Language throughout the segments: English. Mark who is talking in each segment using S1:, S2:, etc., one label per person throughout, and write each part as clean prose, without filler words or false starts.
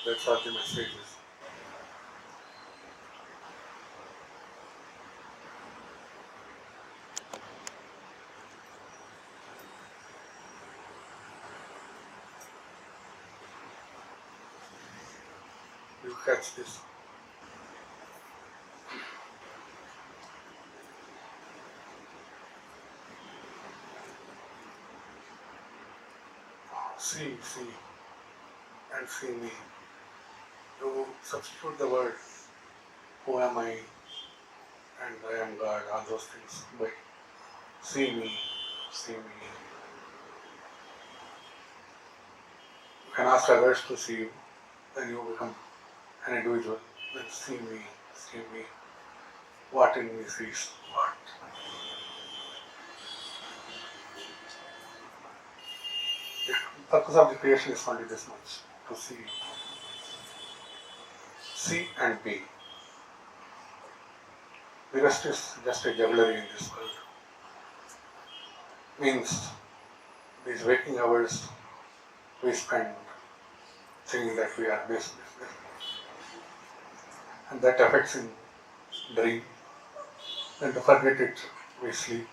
S1: That's all the message is. You catch this. See, and see me. You substitute the word, who am I, and I am God, all those things. But see me. You can ask others to see you, then you become an individual. Then see me. What in me sees what. The purpose of the creation is only this much, to see. See and be. The rest is just a jugglery in this world. Means these waking hours we spend thinking that we are this. And that affects in dream. Then to forget it, we sleep.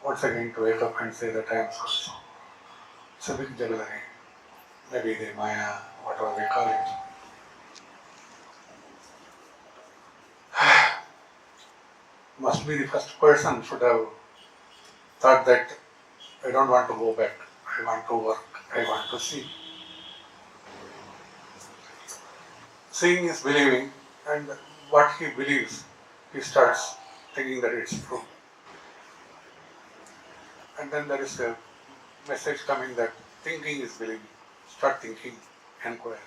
S1: Once again to wake up and say that I am so. It's a big jugglery. Maybe the Maya, whatever we call it. Must be the first person should have thought that I don't want to go back. I want to work. I want to see. Seeing is believing, and what he believes, he starts thinking that it's true. And then there is a message coming that thinking is believing. Start thinking, inquire.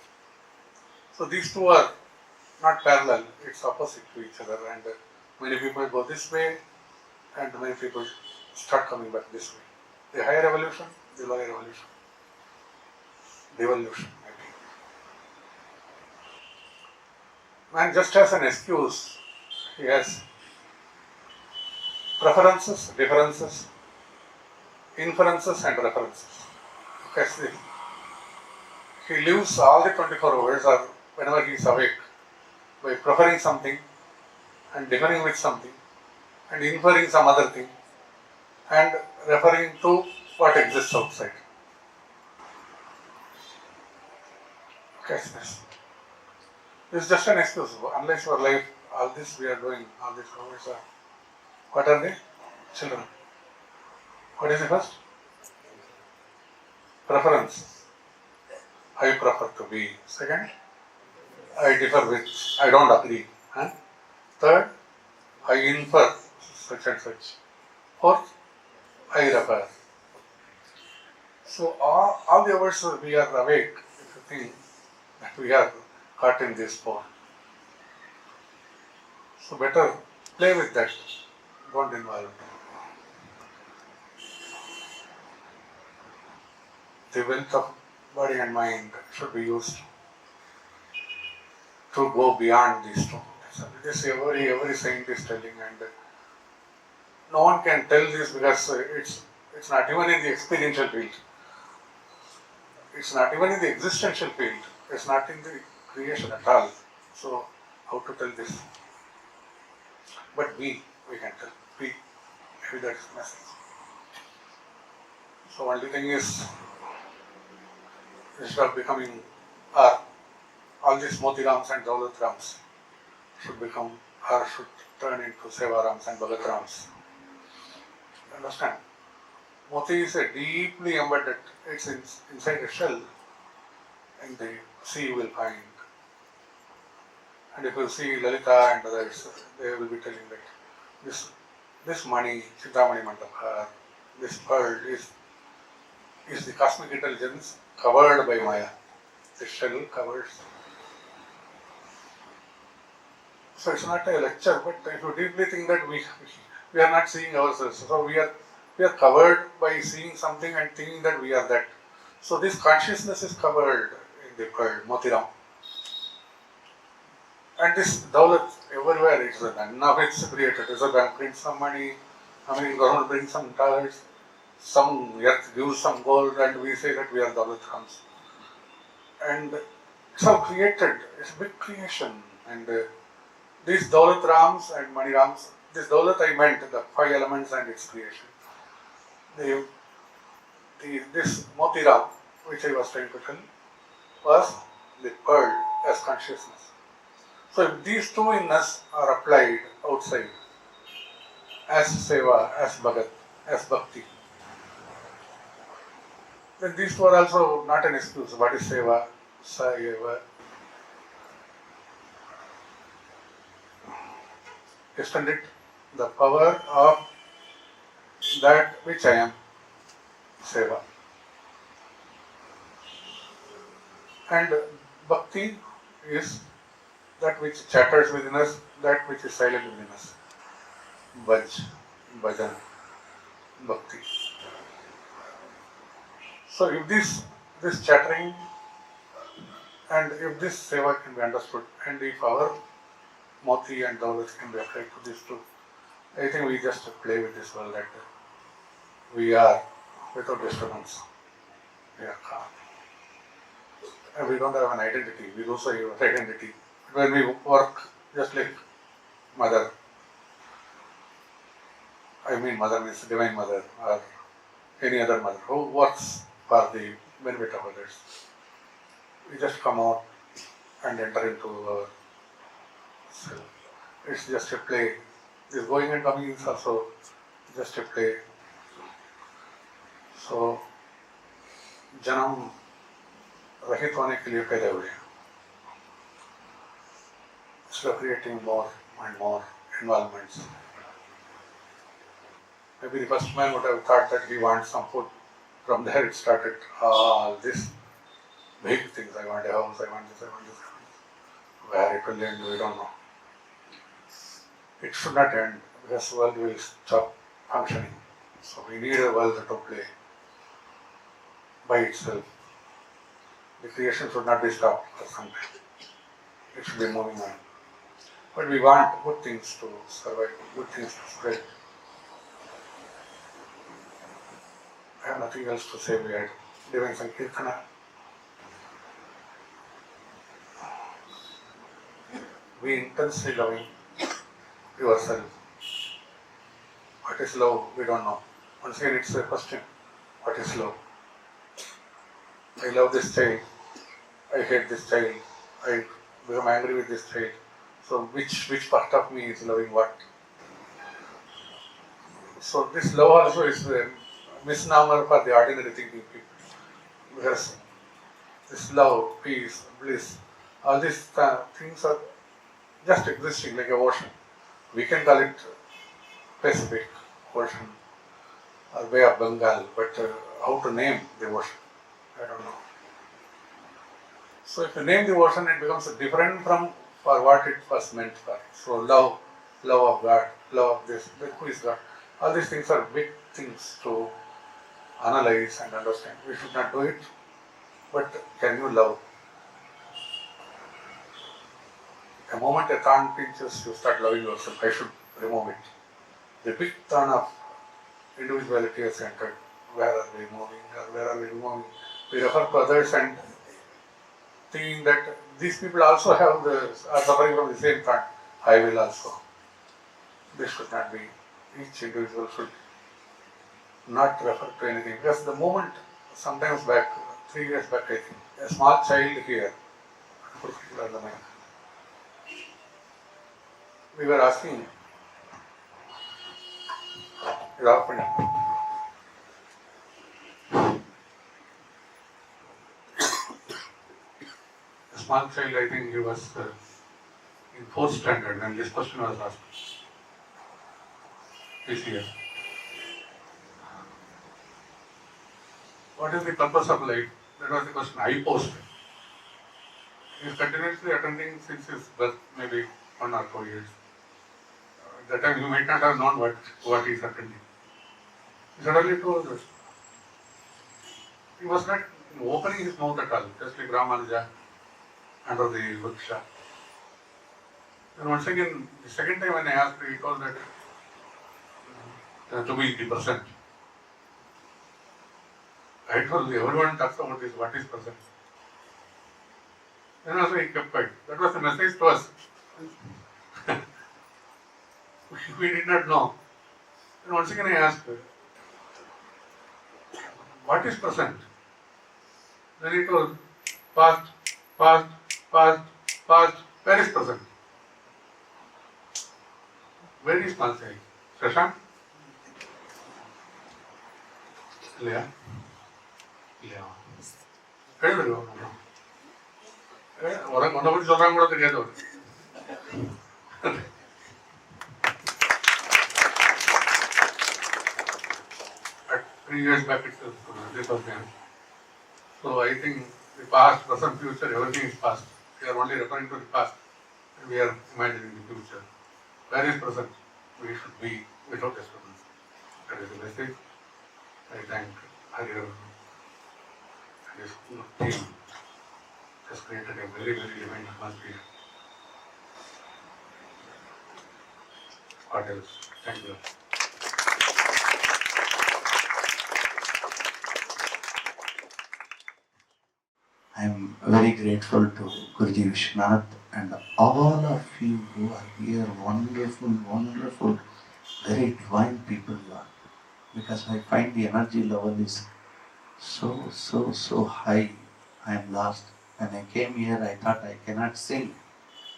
S1: So these two are not parallel, it's opposite to each other, and many people go this way and many people start coming back this way. The higher evolution, the lower evolution. Devolution, maybe. Man just has an excuse. He has preferences, differences, inferences and references. Okay, see. He lives all the 24 hours or whenever he is awake by preferring something and differing with something and inferring some other thing and referring to what exists outside. Catch this. This is just an excuse. Unless your life, all this we are doing, all these hours are, what are they? Children. What is the first? Preference. I prefer to be. Second, I differ with, I don't agree. Third, I infer such and such. Fourth, I refer. So all the hours we are awake, if you think that we are caught in this four. So better play with that. Don't involve. The wealth of body and mind should be used to go beyond these two. This every scientist telling, and no one can tell this because it's not even in the experiential field. It's not even in the existential field. It's not in the creation at all. So how to tell this? But we can tell. Maybe that's the message. So only thing is, instead of becoming all these Motirams and Dhaulathrams should become should turn into Sevarams and Bhagathrams. Understand? Moti is a deeply embedded, it's inside a shell. In the sea you will find. And if you see Lalita and others, they will be telling that this money, Chidamani Mandapa, this pearl is the cosmic intelligence covered by Maya. The shell covers. So it's not a lecture, but if you deeply think that we are not seeing ourselves, so we are covered by seeing something and thinking that we are that. So this consciousness is covered in the pearl, Motiram. And this Daulat, everywhere it's none of it's created. So bank brings some money, government brings some dollars, some earth gives some gold, and we say that we are Dhaulathrams. And It's all created. It's a big creation. And these Dhaulathrams and Manirams, this Dhaulat I meant the 5 elements and its creation. This Motiram, which I was trying to tell, was the pearl as consciousness. So if these two in us are applied outside as Seva, as Bhagat, as Bhakti, then these two are also not an excuse. What is Seva? Seva. Extend it, the power of that which I am, Seva. And Bhakti is that which chatters within us, that which is silent within us. Bhaj, Bhajan, Bhakti. So if this chattering and if this Seva can be understood, and if our Moti and Daulat can be applied to these two, I think we just play with this world that we are without disturbance. We are calm. And we don't have an identity. We also have an identity. When we work, just like Mother, I mean Mother means Divine Mother or any other mother who works for the benefit of others. We just come out and enter into our self. It's just a play. This going and coming is also just a play. So, जन्म रहित होने के लिए पैदा हुए हैं. Instead of creating more and more involvements. Maybe the first man would have thought that he wants some food. From there it started all these big things. I want a house, I want this, I want this. Where it will end, we don't know. It should not end because the world will stop functioning. So we need a world to play by itself. The creation should not be stopped for some time. It should be moving on. But we want good things to survive, good things to spread. I have nothing else to say. We had Divine Sankirtana. Be intensely loving yourself. What is love? We don't know. Once again, it's a question. What is love? I love this child. I hate this child. I become angry with this child. So which part of me is loving what? So this love also is a misnomer for the ordinary thinking people. Because this love, peace, bliss, all these things are just existing like a ocean. We can call it Pacific Ocean or Bay of Bengal, but how to name the ocean? I don't know. So if you name the ocean, it becomes different from for what it was meant for. So love of God, love of this, who is God? All these things are big things to analyze and understand. We should not do it, but can you love? The moment a thorn pinches, you start loving yourself. I should remove it. The big thorn of individuality has entered. Where are we moving? Or where are we moving? We refer to others and thinking that these people also are suffering from the same thorn. I will also. This should not be. Each individual should not refer to anything. Because the moment, sometimes back, 3 years back, I think, a small child here, we were asking, a small child, I think he was in 4th standard when this question was asked. This year. What is the purpose of life? That was the question I posed. He is continuously attending since his birth, maybe 1 or 2 years. At that time, you might not have known what he is attending. He suddenly told us. He was not opening his mouth at all, just like Ramanuja under the Vriksha. And once again, the second time when I asked, he told that to be the present. I told you, everyone talks about this, what is present? Then also he kept quiet. That was the message to us. We did not know. Then once again I asked, what is present? Then he told, past, past, past, past. Where is present? Where is past? Shashank? Leah? Leah. எழுதுங்க உன்னை பற்றி சொல்றாங்க கூட தெரியாது ஒரு Three years back itself, this was there. So I think the past, present, future, everything is past. We are only referring to the past and we are imagining the future. Where is present? We should be without explanation. That is the message. I thank Hariharan and his team has created a very, very divine atmosphere. What else? Thank you.
S2: I am very grateful to Guruji Viswanath and all of you who are here, wonderful, wonderful, very divine people you are. Because I find the energy level is so high. I am lost. When I came here, I thought I cannot sing.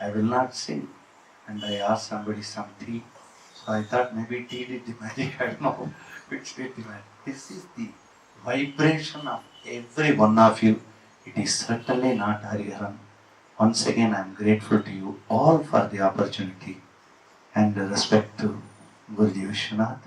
S2: I will not sing. And I asked somebody some tea. So I thought maybe tea did the magic. I don't know which did the magic. This is the vibration of every one of you. It is certainly not Hariharan. Once again, I am grateful to you all for the opportunity and respect to Guruji Viswanath.